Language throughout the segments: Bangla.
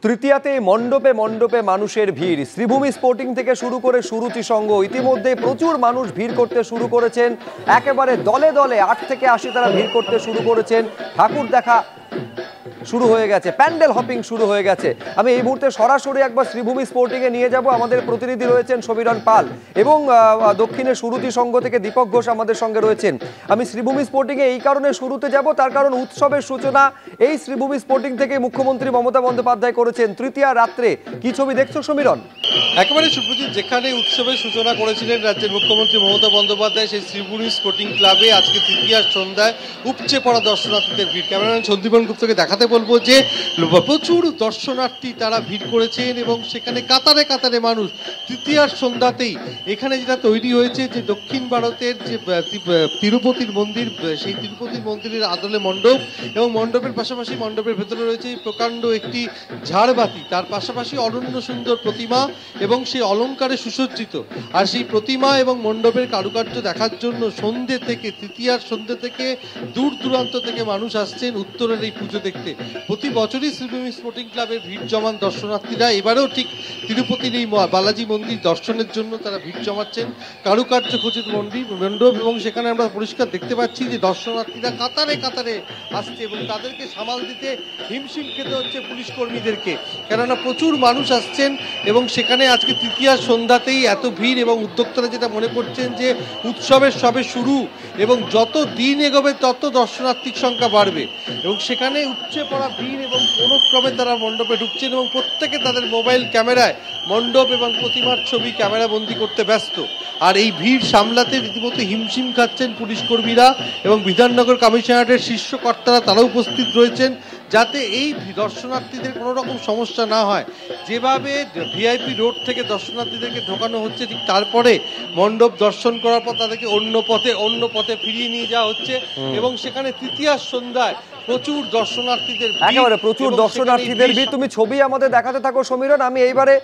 তৃতীয়াতে মণ্ডপে মণ্ডপে মানুষের ভিড়। শ্রীভূমি স্পোর্টিং থেকে শুরু করে সুরুচি সংঘ ইতিমধ্যে প্রচুর মানুষ ভিড় করতে শুরু করেছেন। একেবারে দলে দলে 8 থেকে 80 তারা ভিড় করতে শুরু করেছেন। ঠাকুর দেখা শুরু হয়ে গেছে, প্যান্ডেল হপিং শুরু হয়ে গেছে। আমি এই মুহূর্তে সরাসরি একবার শ্রীভূমি স্পোর্টিংয়ে নিয়ে যাব। আমাদের প্রতিনিধি রয়েছেন সমীরণ পাল এবং দক্ষিণের সুরুচি সংঘ থেকে দীপক ঘোষ আমাদের সঙ্গে রয়েছেন। আমি শ্রীভূমি স্পোর্টিংয়ে এই কারণে শুরুতে যাব, তার কারণ উৎসবের সূচনা এই শ্রীভূমি স্পোর্টিং থেকে মুখ্যমন্ত্রী মমতা বন্দ্যোপাধ্যায় করেছেন তৃতীয়া রাত্রে। কি ছবি দেখছো সমীরণ? একেবারে সুপ্রজিৎ, যেখানে উৎসবের সূচনা করেছিলেন রাজ্যের মুখ্যমন্ত্রী মমতা বন্দ্যোপাধ্যায়, সেই শ্রীভূমি স্পোর্টিং ক্লাবে আজকে তৃতীয়ার সন্ধ্যায় উপচে পড়া দর্শনার্থীদের ভিড়। ক্যামেরাম্যান সন্দীপন গুপ্তকে দেখাতে বলবো যে প্রচুর দর্শনার্থী তারা ভিড় করেছেন এবং সেখানে কাতারে কাতারে মানুষ। তৃতীয়ার সন্ধ্যাতেই এখানে যেটা তৈরি হয়েছে যে দক্ষিণ ভারতের যে তিরুপতির মন্দির, সেই তিরুপতির মন্দিরের আদলে মণ্ডপ এবং মণ্ডপের পাশাপাশি মণ্ডপের ভেতরে রয়েছে প্রকাণ্ড একটি ঝাড়বাতি, তার পাশাপাশি অনন্য সুন্দর প্রতিমা এবং সেই অলঙ্কারে সুসজ্জিত। আর সেই প্রতিমা এবং মণ্ডপের কারুকার্য দেখার জন্য সন্ধ্যে থেকে, তৃতীয়ার সন্ধ্যে থেকে দূর দূরান্ত থেকে মানুষ আসছেন উত্তরের এই পুজো দেখতে। প্রতি বছরই শ্রীভূমি স্পোর্টিং ক্লাবে ভিড় জমান দর্শনার্থীরা। এবারেও ঠিক তিরুপতির এই বালাজি মন্দির দর্শনের জন্য তারা ভিড় জমাচ্ছেন। কারুকার্য খচিত মণ্ডপ এবং সেখানে আমরা পরিষ্কার দেখতে পাচ্ছি যে দর্শনার্থীরা কাতারে কাতারে আসছে এবং তাদেরকে সামাল দিতে হিমশিম খেতে হচ্ছে পুলিশ কর্মীদেরকে, কেননা প্রচুর মানুষ আসছেন এবং সেখানে আজকে তৃতীয়ার সন্ধ্যাতেই এত ভিড় এবং উদ্যোক্তারা যেটা মনে করছেন যে উৎসবের সবে শুরু এবং যত দিন এগোবে তত দর্শনার্থীর সংখ্যা বাড়বে এবং সেখানে উপচে পড়া ভিড় এবং কোনো ক্রমে তারা মণ্ডপে ঢুকছেন এবং প্রত্যেকে তাদের মোবাইল ক্যামেরায় মণ্ডপ এবং প্রতিমার ছবি ক্যামেরা বন্দি করতে ব্যস্ত। আর এই ভিড় সামলাতে রীতিমতো হিমশিম খাচ্ছেন পুলিশ কর্মীরা এবং বিধাননগর কমিশনারেটের শীর্ষ কর্তারা তারা উপস্থিত রয়েছেন, যাতে এই দর্শনার্থীদের কোনো রকম সমস্যা না হয়। যেভাবে ভিআইপি রোড থেকে দর্শনার্থীদেরকে ঢোকানো হচ্ছে, ঠিক তারপরে মণ্ডপ দর্শন করার পর তাদেরকে অন্য পথে ফিরিয়ে নিয়ে যাওয়া হচ্ছে এবং সেখানে তৃতীয়ার সন্ধ্যায় প্রচুর দর্শনার্থীদের ভিড়। তুমি ছবি আমাদের দেখাতে থাকো সমীরণ। আমি এইবারে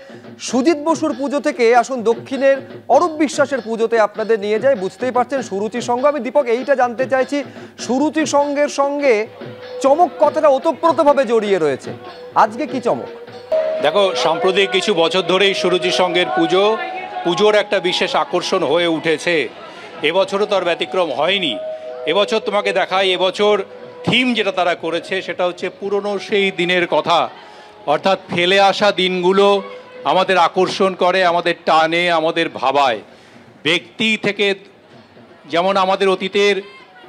সুজিত বসুর পুজো থেকে আসুন দক্ষিণের অরূপ বিশ্বাসের পুজোতে আপনাদের নিয়ে যাই। বুঝতেই পারছেন সুরুচি সংঘ। আমি দীপক এইটা জানতে চাইছি, সুরুচি সংঘের সঙ্গে চমক কথাটা ওতপ্রোতভাবে জড়িয়ে রয়েছে, আজকে কি চমক? দেখো, সাম্প্রতিক কিছু বছর ধরেই সুরুচি সংঘের পুজোর একটা বিশেষ আকর্ষণ হয়ে উঠেছে। এবছরও তার ব্যতিক্রম হয়নি। এবছর তোমাকে দেখাই, এবছর থিম যেটা তারা করেছে সেটা হচ্ছে পুরনো সেই দিনের কথা, অর্থাৎ ফেলে আসা দিনগুলো আমাদের আকর্ষণ করে, আমাদের টানে, আমাদের ভাবায়। ব্যক্তি থেকে যেমন আমাদের অতীতের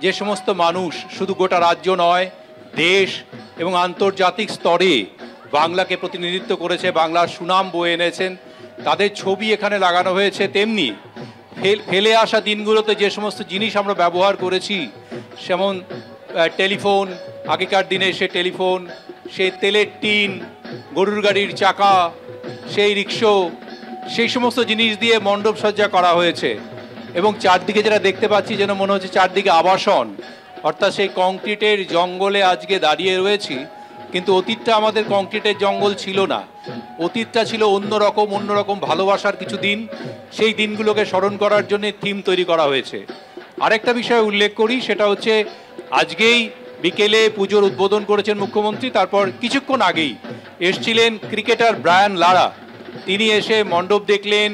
যে সমস্ত মানুষ শুধু গোটা রাজ্য নয়, দেশ এবং আন্তর্জাতিক স্তরে বাংলাকে প্রতিনিধিত্ব করেছে, বাংলার সুনাম বয়ে এনেছেন, তাদের ছবি এখানে লাগানো হয়েছে। তেমনি ফেলে আসা দিনগুলোতে যে সমস্ত জিনিস আমরা ব্যবহার করেছি, যেমন টেলিফোন, আগেকার দিনে সে টেলিফোন, সেই তেলের টিন, গরুর গাড়ির চাকা, সেই রিক্সো, সেই সমস্ত জিনিস দিয়ে মণ্ডপ সজ্জা করা হয়েছে এবং চারদিকে যেটা দেখতে পাচ্ছি যেন মনে হচ্ছে চারদিকে আবাসন, অর্থাৎ সেই কংক্রিটের জঙ্গলে আজকে দাঁড়িয়ে রয়েছি। কিন্তু অতীতটা আমাদের কংক্রিটের জঙ্গল ছিল না, অতীতটা ছিল অন্যরকম ভালোবাসার কিছু দিন। সেই দিনগুলোকে স্মরণ করার জন্য থিম তৈরি করা হয়েছে। আরেকটা বিষয় উল্লেখ করি, সেটা হচ্ছে আজকেই বিকেলে পুজোর উদ্বোধন করেছেন মুখ্যমন্ত্রী। তারপর কিছুক্ষণ আগেই এসছিলেন ক্রিকেটার ব্রায়ান লারা। তিনি এসে মণ্ডপ দেখলেন,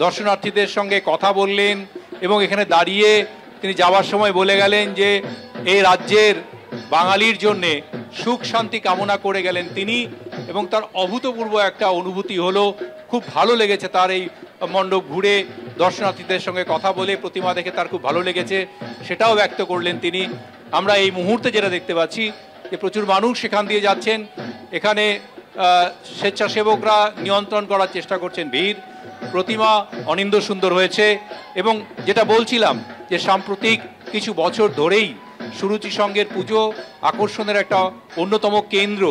দর্শনার্থীদের সঙ্গে কথা বললেন এবং এখানে দাঁড়িয়ে তিনি যাওয়ার সময় বলে গেলেন যে এই রাজ্যের বাঙালির জন্যে সুখ শান্তি কামনা করে গেলেন তিনি এবং তার অভূতপূর্ব একটা অনুভূতি হলো। খুব ভালো লেগেছে তার এই মণ্ডপ ঘুরে, দর্শনার্থীদের সঙ্গে কথা বলে, প্রতিমা দেখে তার খুব ভালো লেগেছে, সেটাও ব্যক্ত করলেন তিনি। আমরা এই মুহূর্তে যেটা দেখতে পাচ্ছি যে প্রচুর মানুষ সেখান দিয়ে যাচ্ছেন। এখানে স্বেচ্ছাসেবকরা নিয়ন্ত্রণ করার চেষ্টা করছেন ভিড়। প্রতিমা অনিন্দ সুন্দর হয়েছে এবং যেটা বলছিলাম যে সাম্প্রতিক কিছু বছর ধরেই সুরুচি সংঘের পুজো আকর্ষণের একটা অন্যতম কেন্দ্র,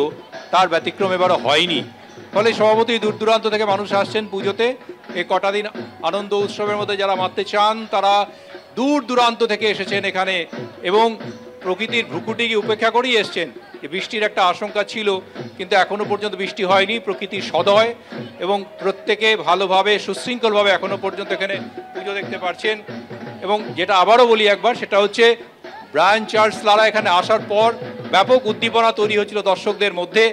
তার ব্যতিক্রম এবারও হয়নি। ফলে স্বভাবতই দূর দূরান্ত থেকে মানুষ আসছেন পুজোতে। এই কটা দিন আনন্দ উৎসবের মধ্যে যারা মারতে চান তারা দূর দূরান্ত থেকে এসেছেন এখানে এবং প্রকৃতির ভ্রুকুটিকে উপেক্ষা করেই এসছেন। বৃষ্টির একটা আশঙ্কা ছিল, কিন্তু এখনো পর্যন্ত বৃষ্টি হয়নি। প্রকৃতি সদয় এবং প্রত্যেকে ভালোভাবে সুশৃঙ্খলভাবে এখনো পর্যন্ত এখানে পুজো দেখতে পারছেন। এবং যেটা আবারও বলি একবার, সেটা হচ্ছে ব্রায়ান চার্লস লারা এখানে আসার পর ব্যাপক উদ্দীপনা তৈরি হয়েছিল দর্শকদের মধ্যে।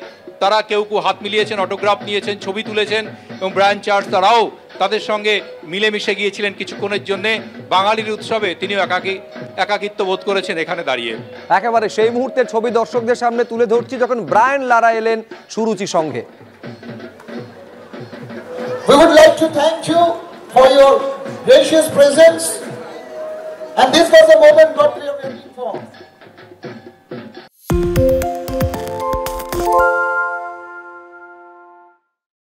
তারা কেউ কেউ হাত মিলিয়েছেন, অটোগ্রাফ নিয়েছেন, ছবি তুলেছেন এবং ব্রায়ান চার্লস তারাও তাদের সঙ্গে মিলেমিশে গিয়েছিলেন কিছুক্ষণের জন্যে। বাঙালির উৎসবে তিনিও একাকিত্ব বোধ করেছেন এখানে দাঁড়িয়ে। একেবারে সেই মুহূর্তের ছবি দর্শকদের সামনে তুলে ধরছি যখন ব্রায়ান লারা এলেন সুরুচি সঙ্গে। We would like to thank you for your gracious presence, and this was the moment what we are waiting for.